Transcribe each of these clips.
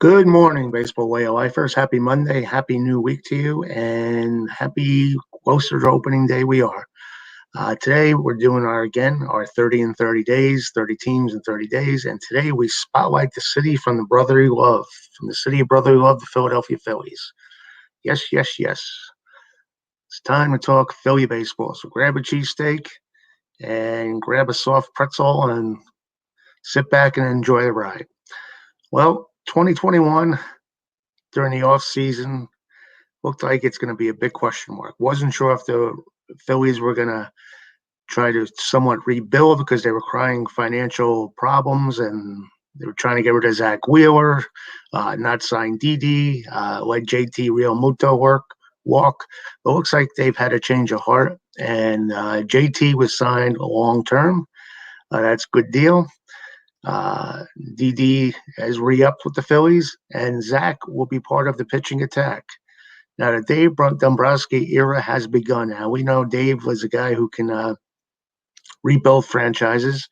Good morning, baseball way of lifers. Happy Monday, happy new week to you, and happy closer to opening day we are. Today we're doing our 30 in 30 days, 30 teams in 30 days, and today we spotlight the city from the city of brotherly love, the Philadelphia Phillies. Yes, yes, yes. It's time to talk Philly baseball. So grab a cheesesteak and grab a soft pretzel and sit back and enjoy the ride. Well, 2021 during the off season looked like it's going to be a big question mark. Wasn't sure if the Phillies were going to try to somewhat rebuild because they were crying financial problems and they were trying to get rid of Zach Wheeler, not sign Didi, let JT Real Muto walk. It looks like they've had a change of heart, and JT was signed long term. That's a good deal. Didi has re-upped with the Phillies, and Zach will be part of the pitching attack. Now, the Dave Dombrowski era has begun. Now, we know Dave was a guy who can rebuild franchises.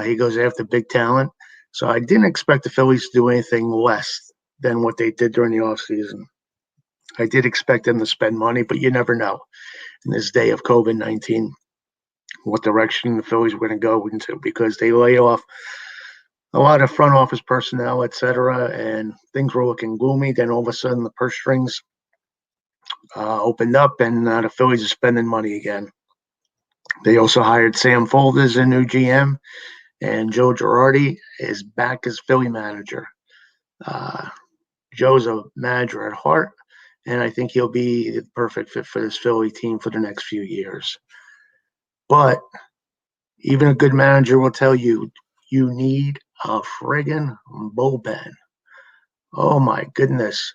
He goes after big talent. So I didn't expect the Phillies to do anything less than what they did during the offseason. I did expect them to spend money, but you never know in this day of COVID-19 what direction the Phillies were going to go into, because they laid off a lot of front office personnel, et cetera, and things were looking gloomy. Then all of a sudden the purse strings opened up, and the Phillies are spending money again. They also hired Sam Folder as a new GM, and Joe Girardi is back as Philly manager. Uh, Joe's a manager at heart, and I think he'll be the perfect fit for this Philly team for the next few years. But even a good manager will tell you, you need a friggin' bullpen. Oh my goodness.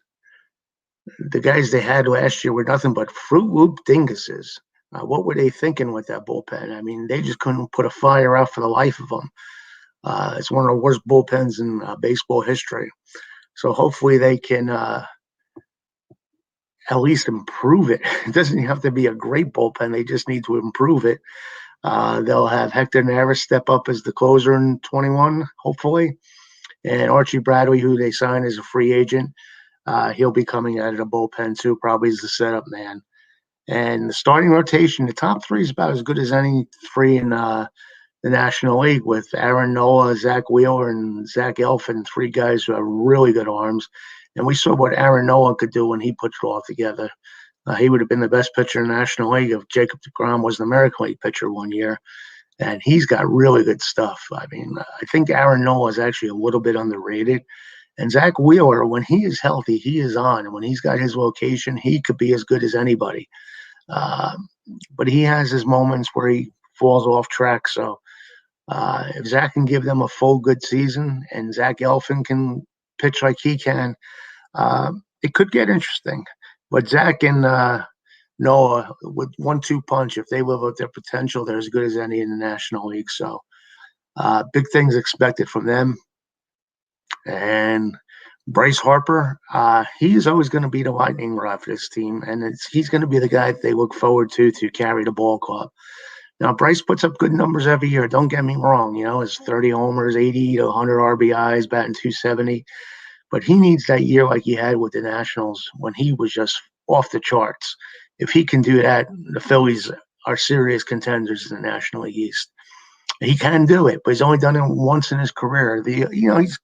The guys they had last year were nothing but Fruit Loop dinguses. What were they thinking with that bullpen? I mean, they just couldn't put a fire out for the life of them. It's one of the worst bullpens in baseball history. So hopefully they can at least improve it. It doesn't have to be a great bullpen. They just need to improve it. They'll have Hector Neris step up as the closer in 21, hopefully. And Archie Bradley, who they signed as a free agent, he'll be coming out of the bullpen too, probably as the setup man. And the starting rotation, the top three is about as good as any three in the National League, with Aaron Nola, Zach Wheeler, and Zach Eflin, three guys who have really good arms. And we saw what Aaron Nola could do when he put it all together. He would have been the best pitcher in the National League if Jacob deGrom was an American League pitcher one year. And he's got really good stuff. I mean, I think Aaron Nola is actually a little bit underrated. And Zach Wheeler, when he is healthy, he is on. And when he's got his location, he could be as good as anybody. But he has his moments where he falls off track. So if Zach can give them a full good season and Zach Eflin can pitch like he can, it could get interesting. But Zach and Noah, with 1-2 punch, if they live up their potential, they're as good as any in the National League. So big things expected from them. And Bryce Harper, he's always going to be the lightning rod for this team, and he's going to be the guy that they look forward to carry the ball club. Now, Bryce puts up good numbers every year. Don't get me wrong. You know, his 30 homers, 80 to 100 RBIs, batting 270. But he needs that year like he had with the Nationals when he was just off the charts. If he can do that, the Phillies are serious contenders in the National League East. He can do it, but he's only done it once in his career. He's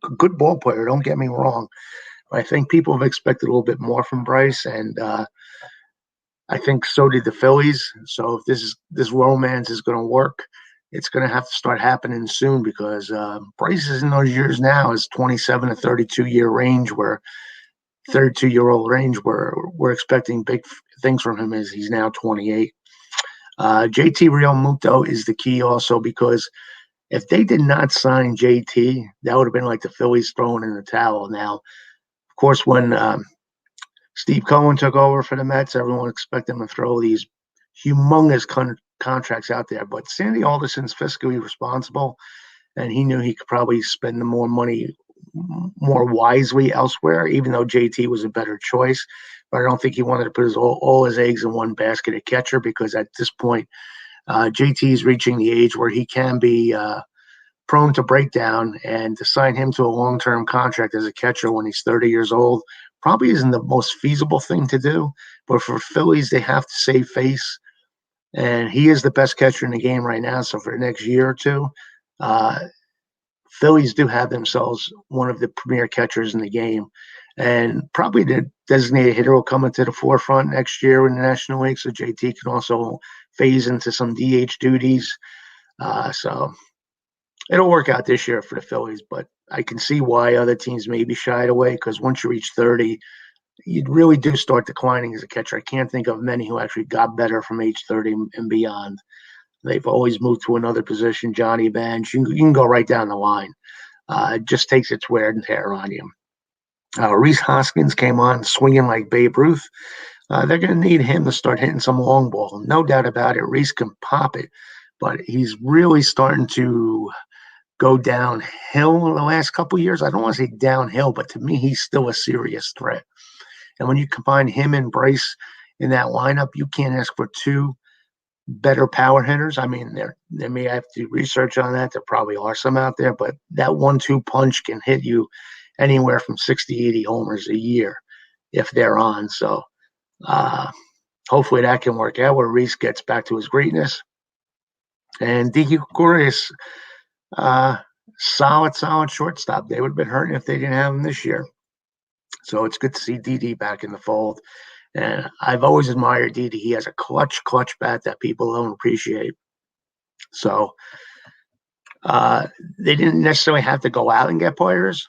a good ball player. Don't get me wrong. I think people have expected a little bit more from Bryce, and I think so did the Phillies. So if this romance is going to work, it's going to have to start happening soon, because Bryce is in those years now, is 27 to 32-year range, where 32-year-old range, where we're expecting big things from him as he's now 28. JT Real Muto is the key also, because if they did not sign JT, that would have been like the Phillies throwing in the towel. Now, of course, when Steve Cohen took over for the Mets, everyone expected him to throw these humongous contracts out there. But Sandy Alderson's fiscally responsible, and he knew he could probably spend more money more wisely elsewhere, even though JT was a better choice. But I don't think he wanted to put all his eggs in one basket at catcher, because at this point, JT is reaching the age where he can be prone to breakdown, and to sign him to a long-term contract as a catcher when he's 30 years old probably isn't the most feasible thing to do. But for Phillies, they have to save face, and he is the best catcher in the game right now. So for the next year or two, uh, Phillies do have themselves one of the premier catchers in the game. And probably the designated hitter will come into the forefront next year in the National League. So JT can also phase into some DH duties. So it'll work out this year for the Phillies, but I can see why other teams may be shied away, because once you reach 30, you really do start declining as a catcher. I can't think of many who actually got better from age 30 and beyond. They've always moved to another position. Johnny Bench, you can go right down the line. It just takes its wear and tear on you. Rhys Hoskins came on swinging like Babe Ruth. They're going to need him to start hitting some long ball. No doubt about it. Rhys can pop it, but he's really starting to go downhill in the last couple of years. I don't want to say downhill, but to me, he's still a serious threat. And when you combine him and Bryce in that lineup, you can't ask for two better power hitters. I mean, they may have to do research on that. There probably are some out there, but that 1-2 punch can hit you anywhere from 60, 80 homers a year if they're on. So hopefully that can work out where Rhys gets back to his greatness. And DQ Gregorius, solid shortstop. They would have been hurting if they didn't have him this year. So it's good to see DD back in the fold. And I've always admired DD. He has a clutch bat that people don't appreciate. So they didn't necessarily have to go out and get players.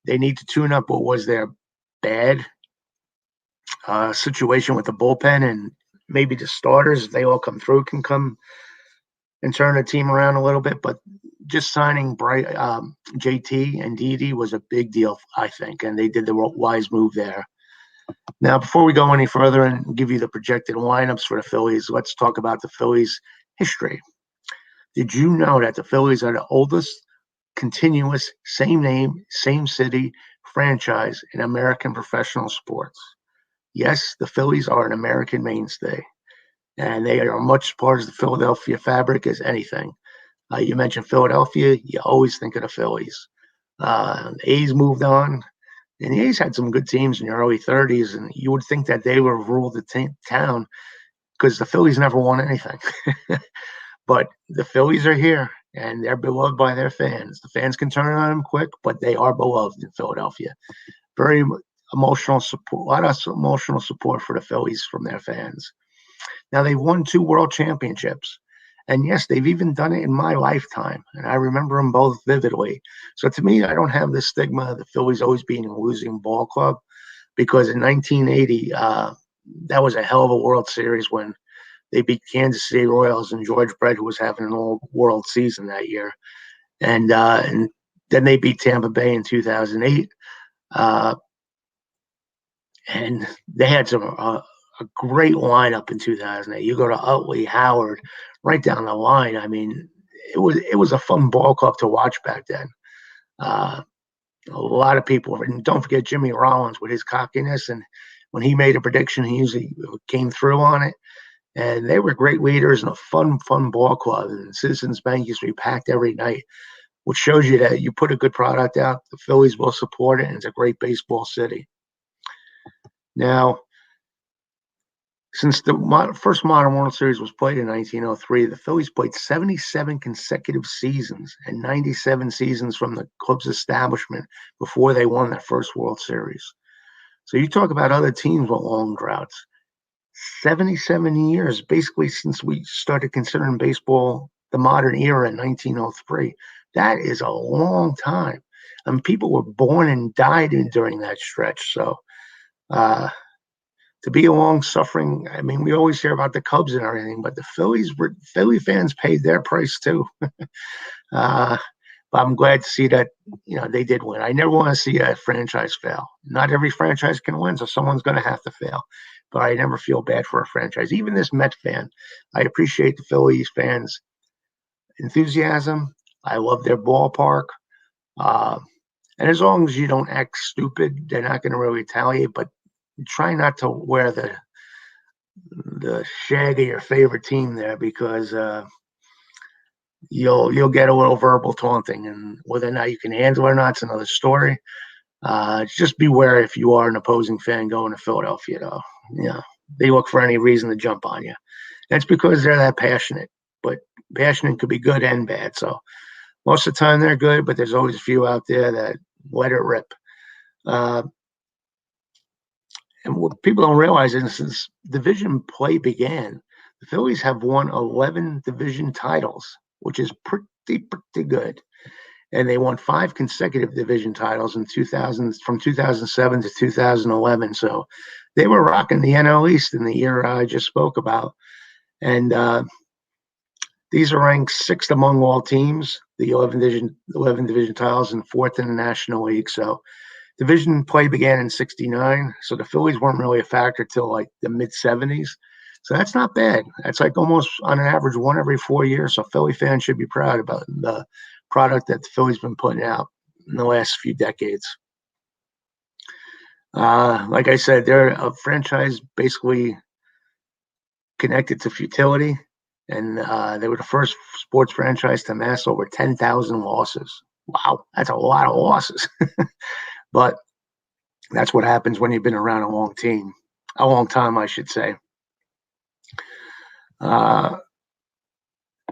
They need to tune up what was their bad situation with the bullpen, and maybe the starters, if they all come through, can come and turn the team around a little bit. But just signing JT and DD was a big deal, I think, and they did the wise move there. Now, before we go any further and give you the projected lineups for the Phillies, let's talk about the Phillies' history. Did you know that the Phillies are the oldest continuous, same name, same city franchise in American professional sports? Yes, the Phillies are an American mainstay, and they are much part of the Philadelphia fabric as anything. You mentioned Philadelphia, you always think of the Phillies. The A's moved on, and the A's had some good teams in the early 30s, and you would think that they would have ruled the town because the Phillies never won anything. But the Phillies are here, and they're beloved by their fans. The fans can turn on them quick, but they are beloved in Philadelphia. Very emotional support, a lot of emotional support for the Phillies from their fans. Now, they've won 2 world championships. And yes, they've even done it in my lifetime. And I remember them both vividly. So to me, I don't have this stigma of the Phillies always being a losing ball club, because in 1980, that was a hell of a World Series when they beat Kansas City Royals and George Brett, who was having an all-world season that year. And then they beat Tampa Bay in 2008. And they had a great lineup in 2008. You go to Utley, Howard, right down the line. I mean, it was a fun ball club to watch back then. A lot of people, and don't forget Jimmy Rollins with his cockiness, and when he made a prediction, he usually came through on it. And they were great leaders and a fun ball club. And Citizens Bank used to be packed every night, which shows you that you put a good product out, the Phillies will support it, and it's a great baseball city. Now, since the first modern World Series was played in 1903, the Phillies played 77 consecutive seasons and 97 seasons from the club's establishment before they won their first World Series. So you talk about other teams with long droughts. 77 years, basically since we started considering baseball the modern era in 1903. That is a long time. I mean, people were born and died during that stretch. So to be a long-suffering, I mean, we always hear about the Cubs and everything, but the Philly fans paid their price too. But I'm glad to see that, they did win. I never want to see a franchise fail. Not every franchise can win, so someone's going to have to fail. But I never feel bad for a franchise. Even this Met fan, I appreciate the Phillies fans' enthusiasm. I love their ballpark. And as long as you don't act stupid, they're not going to really retaliate. But try not to wear the shag of your favorite team there, because you'll get a little verbal taunting, and whether or not you can handle it or not, it's another story. Just beware if you are an opposing fan going to Philadelphia, though. They look for any reason to jump on you. That's because they're that passionate, but passionate could be good and bad. So most of the time they're good, but there's always a few out there that let it rip. And what people don't realize is since division play began, the Phillies have won 11 division titles, which is pretty good. And they won 5 consecutive division titles in 2000, from 2007 to 2011. So they were rocking the NL East in the year I just spoke about. And these are ranked 6th among all teams, the 11 division titles, and 4th in the National League. So division play began in '69. So the Phillies weren't really a factor till like the mid '70s. So that's not bad. That's like almost on an average 1 every 4 years. So Philly fans should be proud about the product that the Phillies been putting out in the last few decades. Like I said, they're a franchise basically connected to futility, and they were the first sports franchise to amass over 10,000 losses. Wow, that's a lot of losses. But that's what happens when you've been around a long time, I should say. Now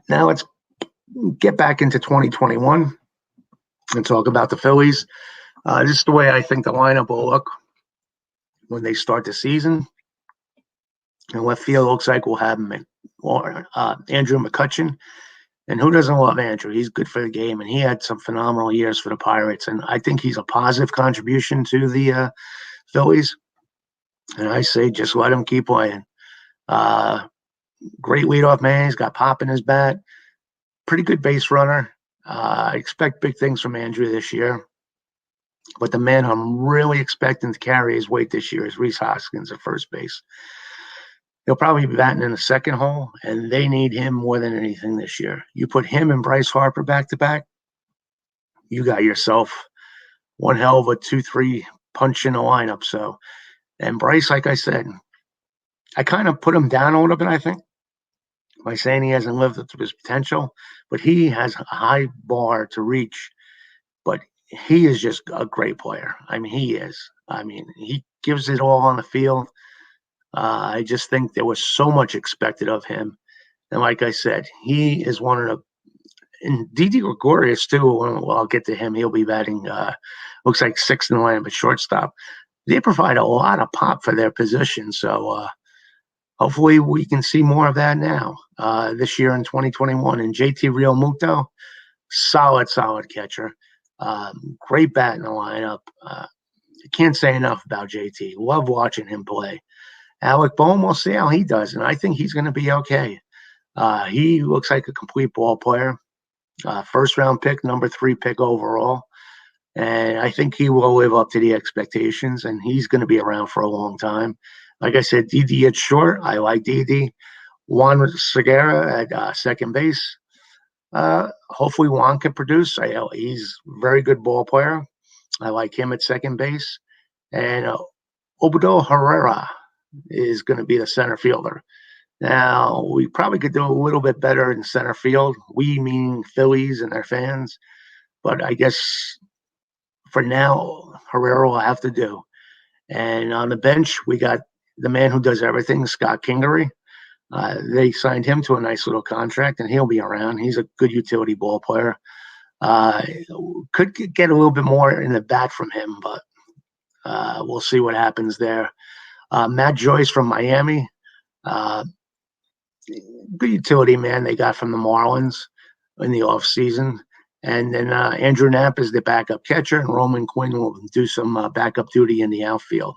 let's get back into 2021 and talk about the Phillies. This is the way I think the lineup will look when they start the season. And left field looks like we'll have Andrew Mccutchen. And who doesn't love Andrew? He's good for the game, and he had some phenomenal years for the Pirates. And I think he's a positive contribution to the Phillies. And I say just let him keep playing. Great leadoff man. He's got pop in his bat. Pretty good base runner. I expect big things from Andrew this year. But the man I'm really expecting to carry his weight this year is Rhys Hoskins at first base. He'll probably be batting in the second hole, and they need him more than anything this year. You put him and Bryce Harper back to back, you got yourself one hell of a 2-3 punch in the lineup. So, and Bryce, like I said, I kind of put him down a little bit, I think, by saying he hasn't lived up to his potential, but he has a high bar to reach. But he is just a great player. I mean, he is. I mean, he gives it all on the field. I just think there was so much expected of him. And like I said, he is one of the – and Didi Gregorius, too, well, I'll get to him. He'll be batting, looks like 6th in the line, but shortstop. They provide a lot of pop for their position. So hopefully we can see more of that now this year in 2021. And JT Realmuto, solid catcher. Great bat in the lineup. Can't say enough about JT. Love watching him play. Alec Bohm, we'll see how he does, and I think he's going to be okay. He looks like a complete ball player. First-round pick, number 3 pick overall. And I think he will live up to the expectations, and he's going to be around for a long time. Like I said, Didi at short. I like Didi. Juan Segura at second base. Hopefully Juan can produce. He's a very good ball player. I like him at second base. And Obado Herrera is going to be the center fielder. Now, we probably could do a little bit better in center field. We mean Phillies and their fans. But I guess for now, Herrera will have to do. And on the bench, we got the man who does everything, Scott Kingery. They signed him to a nice little contract, and he'll be around. He's a good utility ball player. Could get a little bit more in the bat from him, but we'll see what happens there. Matt Joyce from Miami. Good utility man they got from the Marlins in the offseason. And then Andrew Knapp is the backup catcher, and Roman Quinn will do some backup duty in the outfield.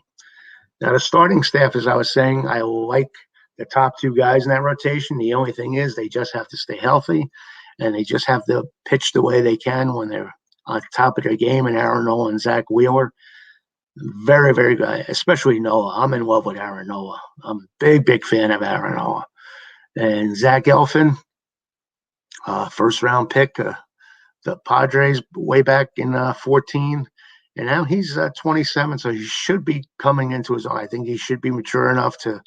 Now, the starting staff, as I was saying, I like the top 2 guys in that rotation. The only thing is they just have to stay healthy, and they just have to pitch the way they can when they're on top of their game. And Aaron Nola and Zach Wheeler, very, very good, especially Noah. I'm in love with Aaron Noah. I'm a big fan of Aaron Noah. And Zach Eflin, first-round pick, the Padres way back in 14. And now he's 27, so he should be coming into his own. I think he should be mature enough to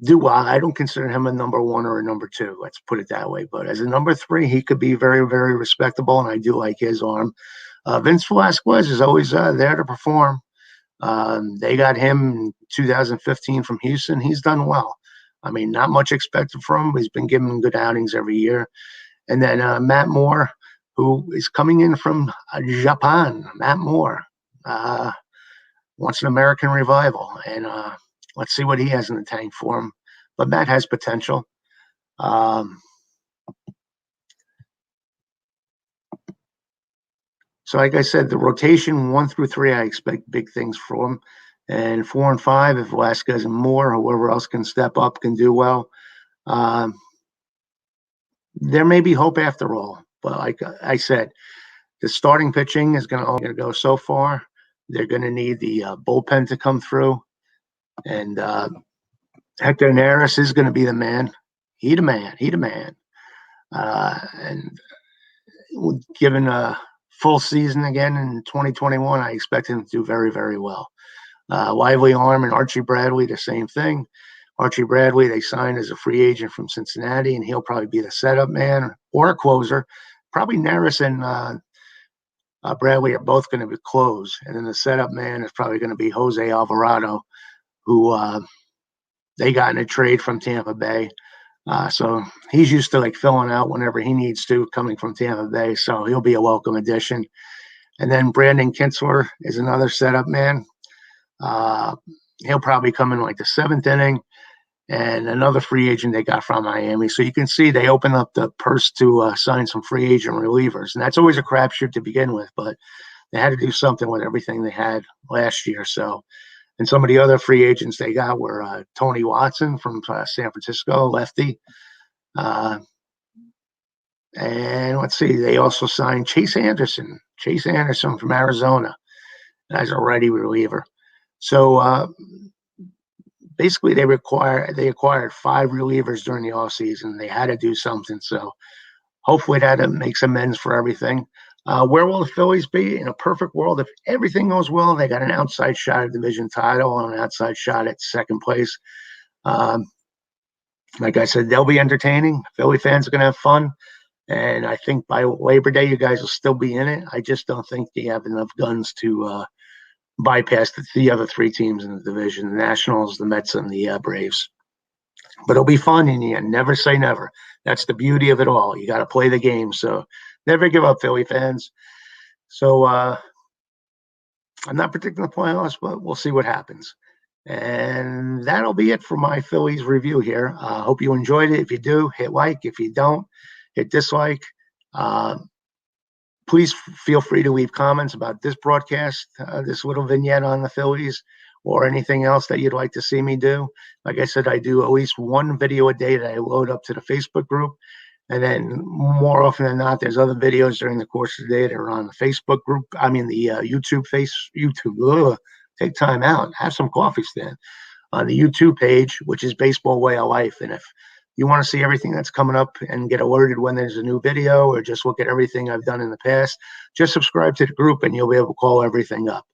do well. I don't consider him a number one or a number two. Let's put it that way. But as a number three, he could be very, very respectable, and I do like his arm. Vince Velasquez is always there to perform. They got him in 2015 from Houston. He's done well. I mean, not much expected from him. He's been given good outings every year. And then Matt Moore, who is coming in from Japan. Matt Moore wants an American revival, and let's see what he has in the tank for him. But Matt has potential. So like I said, the rotation 1 through 3, I expect big things from him. And 4 and 5, if Velasquez and Moore, whoever else can step up, can do well. There may be hope after all. But like I said, the starting pitching is only going to go so far. They're going to need the bullpen to come through. And Hector Neris is going to be the man. He the man. And given a full season again in 2021, I expect him to do very, very well. Lively arm and Archie Bradley, the same thing. Archie Bradley, they signed as a free agent from Cincinnati, and he'll probably be the setup man or a closer. Probably Neris and Bradley are both going to be close. And then the setup man is probably going to be Jose Alvarado, who they got in a trade from Tampa Bay. So he's used to like filling out whenever he needs to, coming from Tampa Bay. So he'll be a welcome addition. And then Brandon Kinsler is another setup man. He'll probably come in like the 7th inning. And another free agent they got from Miami. So you can see they opened up the purse to sign some free agent relievers. And that's always a crapshoot to begin with, but they had to do something with everything they had last year. So, and some of the other free agents they got were Tony Watson from San Francisco, lefty. And let's see, they also signed Chase Anderson from Arizona as a righty reliever. So basically they acquired 5 relievers during the offseason. They had to do something. So hopefully that makes amends for everything. Where will the Phillies be? In a perfect world, if everything goes well, they got an outside shot at division title and an outside shot at second place. Like I said, they'll be entertaining. Philly fans are going to have fun. And I think by Labor Day, you guys will still be in it. I just don't think they have enough guns to bypass the other 3 teams in the division, the Nationals, the Mets, and the Braves. But it'll be fun in the end. Never say never. That's the beauty of it all. You got to play the game. So never give up, Philly fans. So I'm not predicting the playoffs, but we'll see what happens. And that'll be it for my Phillies review here. Hope you enjoyed it. If you do, hit like. If you don't, hit dislike. Please feel free to leave comments about this broadcast, this little vignette on the Phillies, or anything else that you'd like to see me do. Like I said, I do at least 1 video a day that I load up to the Facebook group. And then more often than not, there's other videos during the course of the day that are on the Facebook group. I mean, the YouTube. Take time out. Have some coffee stand. On the YouTube page, which is Baseball Way of Life. And if you want to see everything that's coming up and get alerted when there's a new video, or just look at everything I've done in the past, just subscribe to the group and you'll be able to call everything up.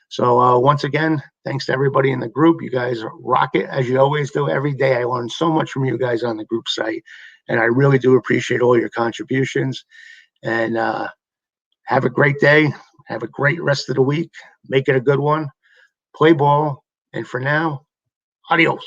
So once again, thanks to everybody in the group. You guys rock it as you always do. Every day I learn so much from you guys on the group site, and I really do appreciate all your contributions. And have a great day. Have a great rest of the week. Make it a good one. Play ball. And for now, adios.